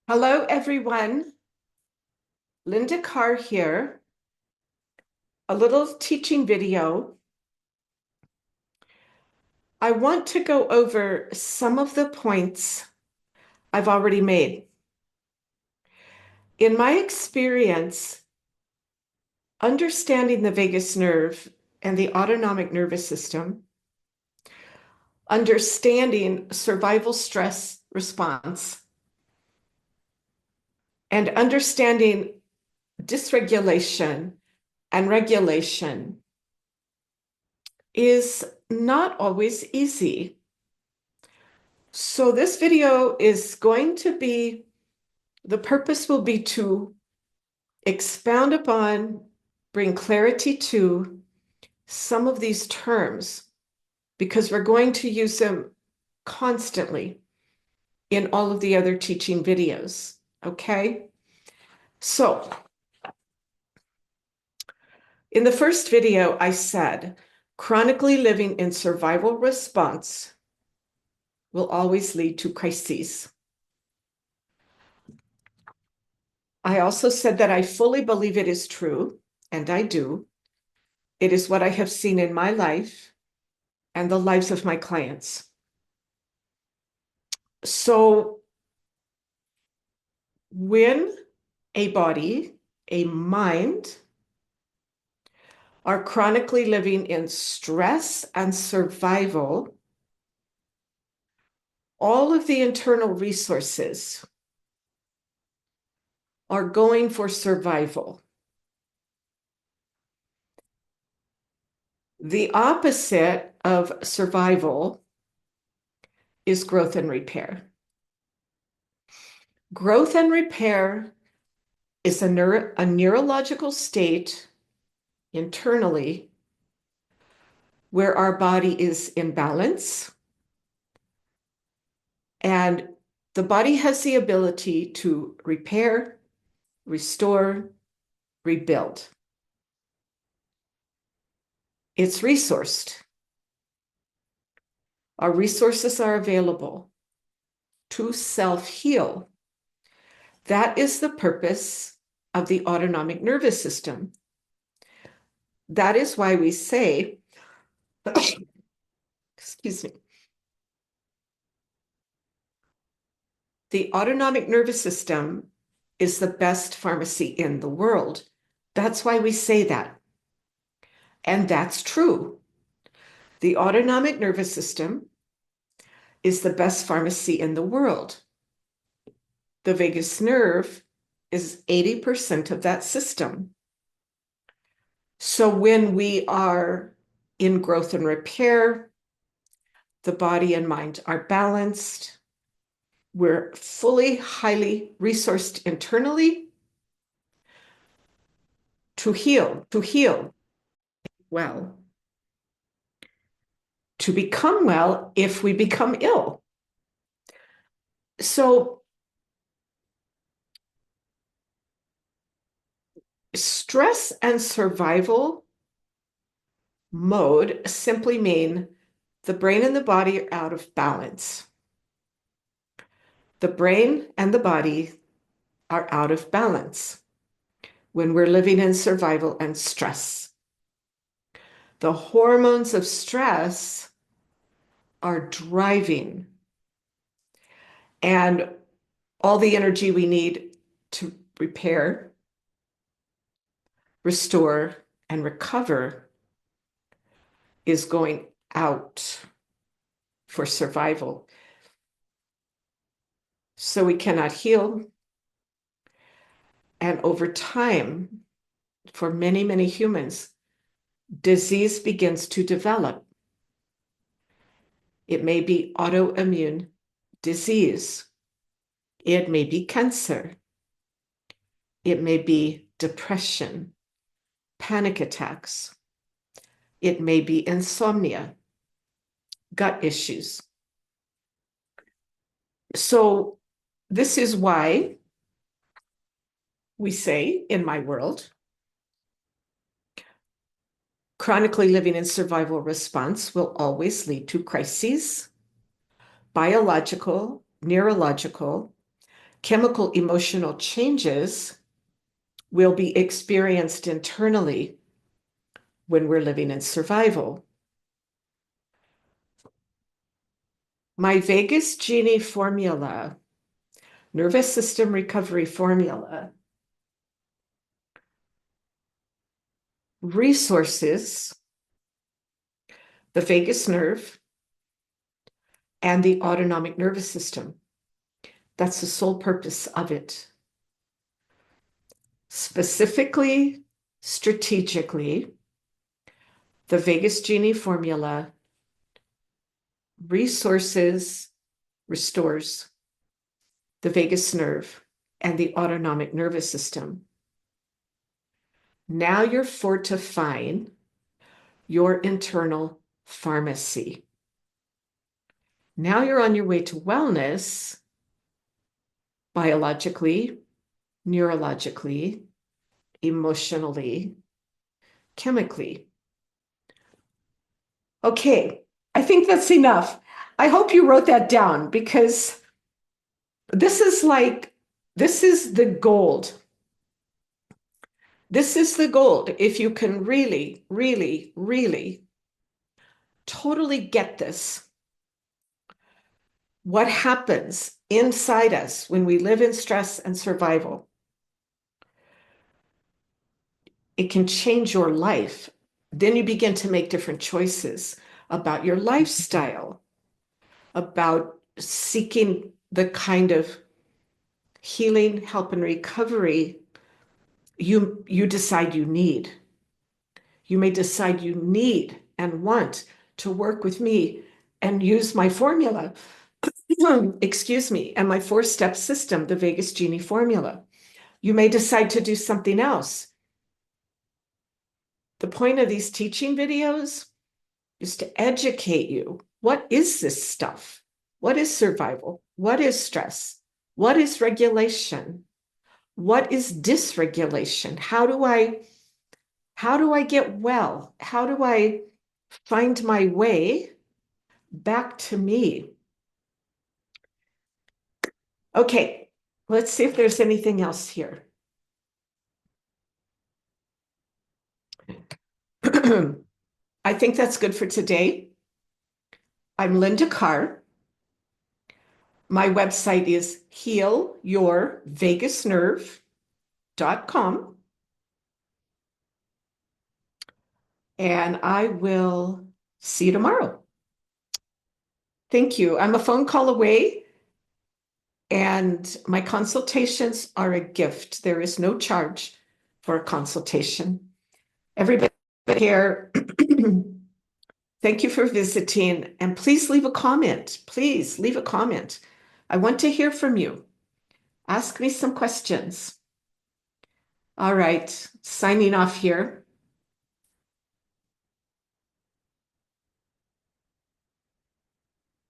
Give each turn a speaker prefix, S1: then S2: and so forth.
S1: Hello, everyone. Linda Carr here. A little teaching video. I want to go over some of the points I've already made. In my experience, understanding the vagus nerve and the autonomic nervous system, understanding survival stress response, and understanding dysregulation and regulation is not always easy. So this video is going to be, the purpose will be to expound upon, bring clarity to some of these terms, because we're going to use them constantly in all of the other teaching videos, okay? So in the first video, I said, chronically living in survival response will always lead to crises. I also said that I fully believe it is true, and I do. It is what I have seen in my life and the lives of my clients. So when a body, a mind, are chronically living in stress and survival, all of the internal resources are going for survival. The opposite of survival is growth and repair. Growth and repair is a neurological state internally where our body is in balance, and the body has the ability to repair, restore, rebuild. It's resourced. Our resources are available to self-heal. That is the purpose of the autonomic nervous system. That is why we say, excuse me, the autonomic nervous system is the best pharmacy in the world. That's why we say that. And that's true. The autonomic nervous system is the best pharmacy in the world. The vagus nerve is 80% of that system. So when we are in growth and repair, the body and mind are balanced. We're fully, highly resourced internally to heal well, to become well if we become ill. So stress and survival mode simply mean the brain and the body are out of balance. The brain and the body are out of balance when we're living in survival and stress. The hormones of stress are driving, and all the energy we need to repair, restore, and recover is going out for survival. So we cannot heal. And over time, for many, many humans, disease begins to develop. It may be autoimmune disease. It may be cancer. It may be depression, panic attacks. It may be insomnia, gut issues. So this is why we say in my world, chronically living in survival response will always lead to crises, biological, neurological, chemical emotional changes will be experienced internally when we're living in survival. My Vagus Genie Formula, nervous system recovery formula, resources the vagus nerve and the autonomic nervous system. That's the sole purpose of it. Specifically, strategically, the Vagus Genie Formula restores the vagus nerve and the autonomic nervous system. Now you're fortifying your internal pharmacy. Now you're on your way to wellness biologically, neurologically, emotionally, chemically. Okay, I think that's enough. I hope you wrote that down, because this is the gold. This is the gold. If you can really, really, really totally get this, what happens inside us when we live in stress and survival, it can change your life. Then you begin to make different choices about your lifestyle, about seeking the kind of healing, help, and recovery you decide you need. You may decide you need and want to work with me and use my formula, excuse me, and my 4-step system, the Vagus Genie Formula. You may decide to do something else. The point of these teaching videos is to educate you. What is this stuff? What is survival? What is stress? What is regulation? What is dysregulation? How do I get well? How do I find my way back to me? Okay, let's see if there's anything else here. I think that's good for today. I'm Linda Carr. My website is healyourvagusnerve.com. And I will see you tomorrow. Thank you. I'm a phone call away, and my consultations are a gift. There is no charge for a consultation. Everybody here, thank you for visiting, and please leave a comment. Please leave a comment. I want to hear from you. Ask me some questions. All right, signing off here.